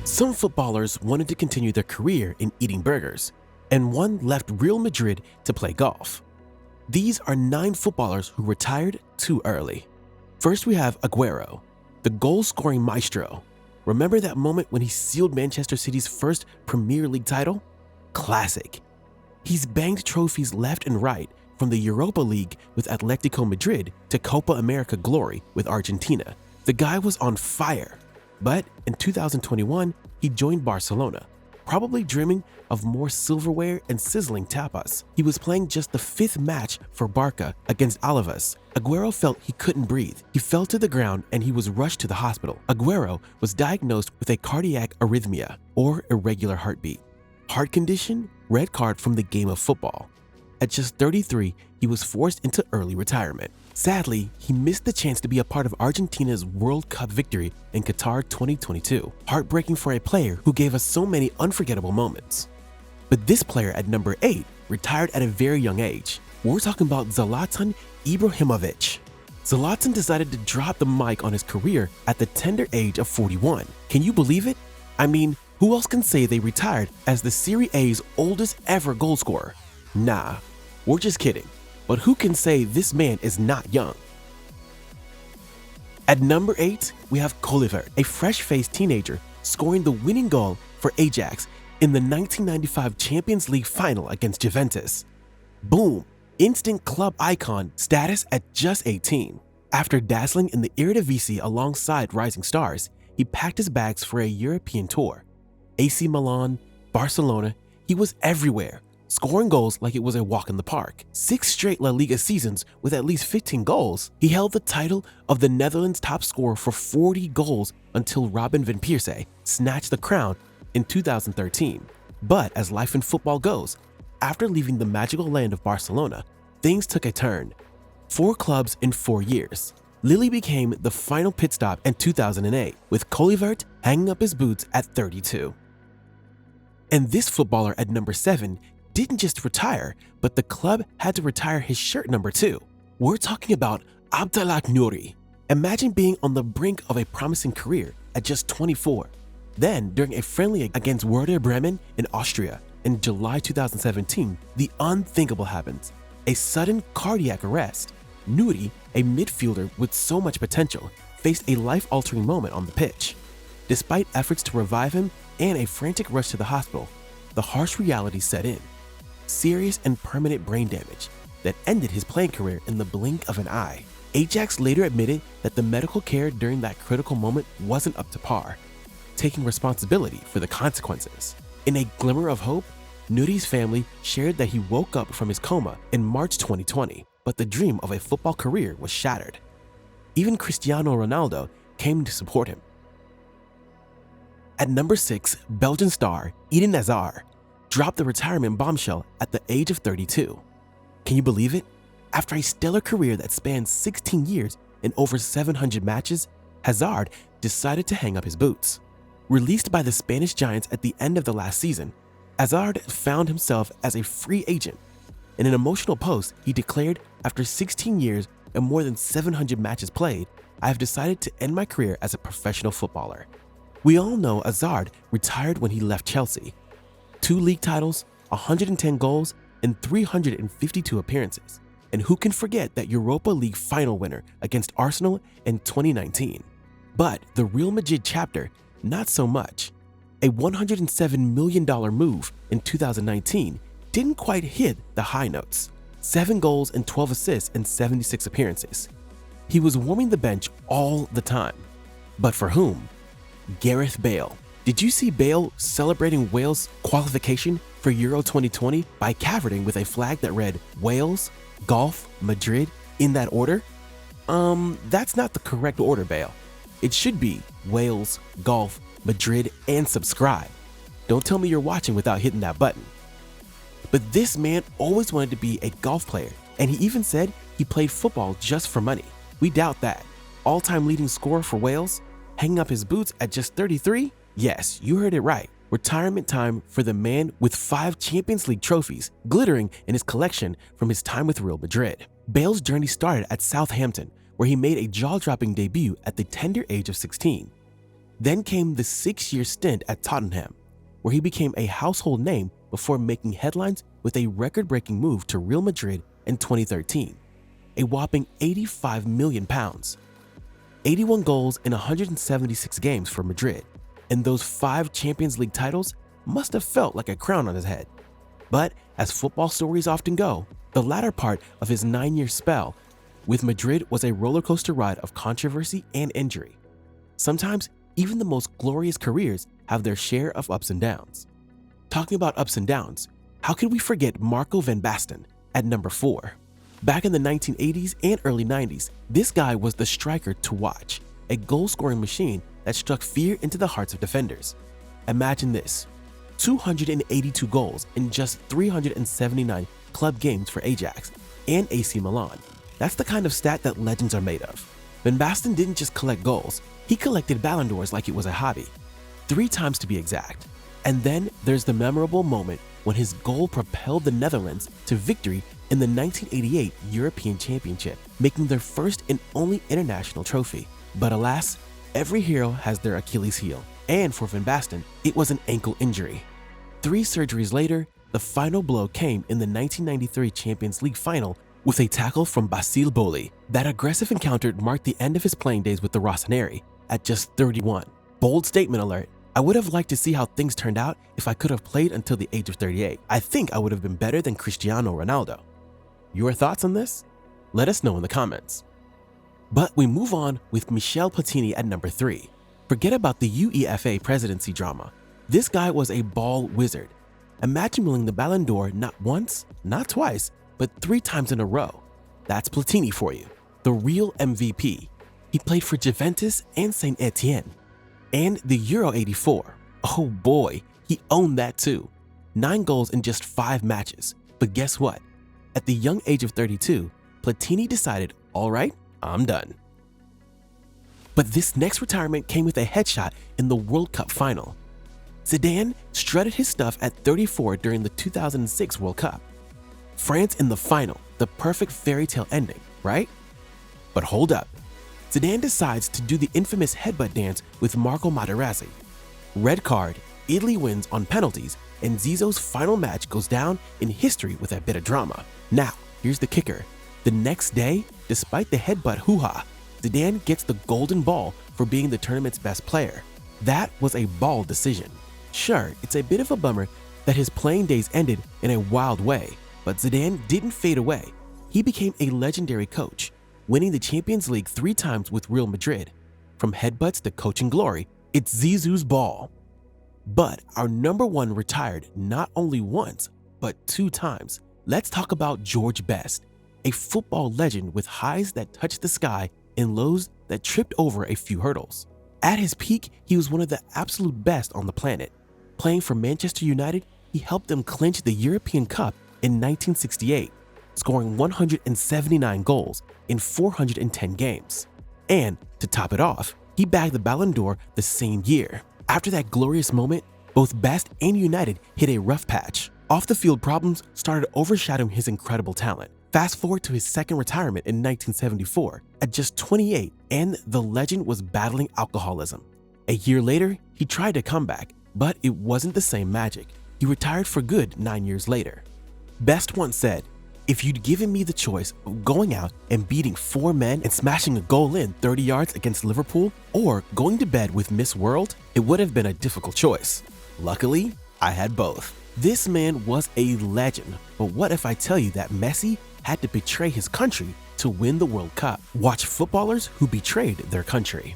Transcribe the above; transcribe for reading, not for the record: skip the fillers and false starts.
Some footballers wanted to continue their career in eating burgers, and one left Real Madrid to play golf. These are 9 footballers who retired too early. First, we have Aguero, the goal-scoring maestro. Remember that moment when he sealed Manchester City's first Premier League title? Classic. He's banged trophies left and right, from the Europa League with Atletico Madrid to Copa America glory with Argentina. The guy was on fire. But in 2021, he joined Barcelona, probably dreaming of more silverware and sizzling tapas. He was playing just the 5th match for Barca against Alaves. Aguero felt he couldn't breathe. He fell to the ground and he was rushed to the hospital. Aguero was diagnosed with a cardiac arrhythmia, or irregular heartbeat. Heart condition, red card from the game of football. At just 33, he was forced into early retirement. Sadly, he missed the chance to be a part of Argentina's World Cup victory in Qatar 2022. Heartbreaking for a player who gave us so many unforgettable moments. But this player at number 8 retired at a very young age. We're talking about Zlatan Ibrahimovic. Zlatan decided to drop the mic on his career at the tender age of 41. Can you believe it? I mean, who else can say they retired as the Serie A's oldest ever goal scorer? Nah, we're just kidding. But who can say this man is not young? At number 8, we have Kluivert, a fresh-faced teenager scoring the winning goal for Ajax in the 1995 Champions League final against Juventus. Boom! Instant club icon status at just 18. After dazzling in the Eredivisie alongside rising stars, he packed his bags for a European tour. AC Milan, Barcelona, he was everywhere, scoring goals like it was a walk in the park. 6 straight La Liga seasons with at least 15 goals. He held the title of the Netherlands' top scorer for 40 goals until Robin van Persie snatched the crown in 2013. But as life in football goes, after leaving the magical land of Barcelona, things took a turn. 4 clubs in 4 years. Lille became the final pit stop in 2008, with Kluivert hanging up his boots at 32. And this footballer at number 7 didn't just retire, but the club had to retire his shirt number 2. We're talking about Abdelhak Nouri. Imagine being on the brink of a promising career at just 24. Then, during a friendly against Werder Bremen in Austria in July 2017, the unthinkable happens. A sudden cardiac arrest. Nouri, a midfielder with so much potential, faced a life-altering moment on the pitch. Despite efforts to revive him and a frantic rush to the hospital, the harsh reality set in. Serious and permanent brain damage that ended his playing career in the blink of an eye. Ajax later admitted that the medical care during that critical moment wasn't up to par, taking responsibility for the consequences. In a glimmer of hope, Nouri's family shared that he woke up from his coma in March 2020, but the dream of a football career was shattered. Even Cristiano Ronaldo came to support him. At number 6, Belgian star Eden Hazard dropped the retirement bombshell at the age of 32. Can you believe it? After a stellar career that spanned 16 years and over 700 matches, Hazard decided to hang up his boots. Released by the Spanish Giants at the end of the last season, Hazard found himself as a free agent. In an emotional post, he declared, "After 16 years and more than 700 matches played, I have decided to end my career as a professional footballer." We all know Hazard retired when he left Chelsea. 2 league titles, 110 goals, and 352 appearances. And who can forget that Europa League final winner against Arsenal in 2019? But the Real Madrid chapter, not so much. A $107 million move in 2019 didn't quite hit the high notes. 7 goals and 12 assists in 76 appearances. He was warming the bench all the time. But for whom? Gareth Bale. Did you see Bale celebrating Wales' qualification for Euro 2020 by cavorting with a flag that read Wales, Golf, Madrid in that order? That's not the correct order, Bale. It should be Wales, Golf, Madrid, and subscribe. Don't tell me you're watching without hitting that button. But this man always wanted to be a golf player, and he even said he played football just for money. We doubt that. All-time leading scorer for Wales, hanging up his boots at just 33? Yes, you heard it right. Retirement time for the man with 5 Champions League trophies glittering in his collection from his time with Real Madrid. Bale's journey started at Southampton, where he made a jaw-dropping debut at the tender age of 16. Then came the 6-year stint at Tottenham, where he became a household name before making headlines with a record-breaking move to Real Madrid in 2013, a whopping £85 million. 81 goals in 176 games for Madrid, and those 5 Champions League titles must have felt like a crown on his head. But as football stories often go, the latter part of his 9-year spell with Madrid was a roller coaster ride of controversy and injury. Sometimes even the most glorious careers have their share of ups and downs. Talking about ups and downs, how could we forget Marco van Basten at number 4? Back in the 1980s and early 90s, this guy was the striker to watch, a goal-scoring machine that struck fear into the hearts of defenders. Imagine this: 282 goals in just 379 club games for Ajax and AC Milan. That's the kind of stat that legends are made of. Van Basten didn't just collect goals, he collected Ballon d'Ors like it was a hobby. 3 times to be exact. And then there's the memorable moment when his goal propelled the Netherlands to victory in the 1988 European Championship, making their first and only international trophy. But alas, every hero has their Achilles heel, and for Van Basten, it was an ankle injury. 3 surgeries later, the final blow came in the 1993 Champions League final with a tackle from Basile Boli. That aggressive encounter marked the end of his playing days with the Rossoneri at just 31. Bold statement alert. I would have liked to see how things turned out if I could have played until the age of 38. I think I would have been better than Cristiano Ronaldo. Your thoughts on this? Let us know in the comments. But we move on with Michel Platini at number 3. Forget about the UEFA presidency drama. This guy was a ball wizard. Imagine winning the Ballon d'Or not once, not twice, but 3 times in a row. That's Platini for you, the real MVP. He played for Juventus and Saint Etienne. And the Euro '84. Oh boy, he owned that too. 9 goals in just 5 matches. But guess what? At the young age of 32, Platini decided, all right, I'm done. But this next retirement came with a headshot in the World Cup final. Zidane strutted his stuff at 34 during the 2006 World Cup. France in the final, the perfect fairy tale ending, right? But hold up. Zidane decides to do the infamous headbutt dance with Marco Materazzi. Red card, Italy wins on penalties, and Zizou's final match goes down in history with a bit of drama. Now, here's the kicker. The next day, despite the headbutt hoo-ha, Zidane gets the golden ball for being the tournament's best player. That was a ball decision. Sure, it's a bit of a bummer that his playing days ended in a wild way, but Zidane didn't fade away. He became a legendary coach, winning the Champions League 3 times with Real Madrid. From headbutts to coaching glory, it's Zizou's ball. But our number 1 retired not only once, but 2 times. Let's talk about George Best, a football legend with highs that touched the sky and lows that tripped over a few hurdles. At his peak, he was one of the absolute best on the planet. Playing for Manchester United, he helped them clinch the European Cup in 1968, scoring 179 goals in 410 games. And to top it off, he bagged the Ballon d'Or the same year. After that glorious moment, both Best and United hit a rough patch. Off-the-field problems started overshadowing his incredible talent. Fast forward to his second retirement in 1974 at just 28, and the legend was battling alcoholism. A year later, he tried to come back, but it wasn't the same magic. He retired for good 9 years later. Best once said, "If you'd given me the choice of going out and beating 4 men and smashing a goal in 30 yards against Liverpool or going to bed with Miss World, it would have been a difficult choice. Luckily, I had both." This man was a legend, but what if I tell you that Messi had to betray his country to win the World Cup? Watch footballers who betrayed their country.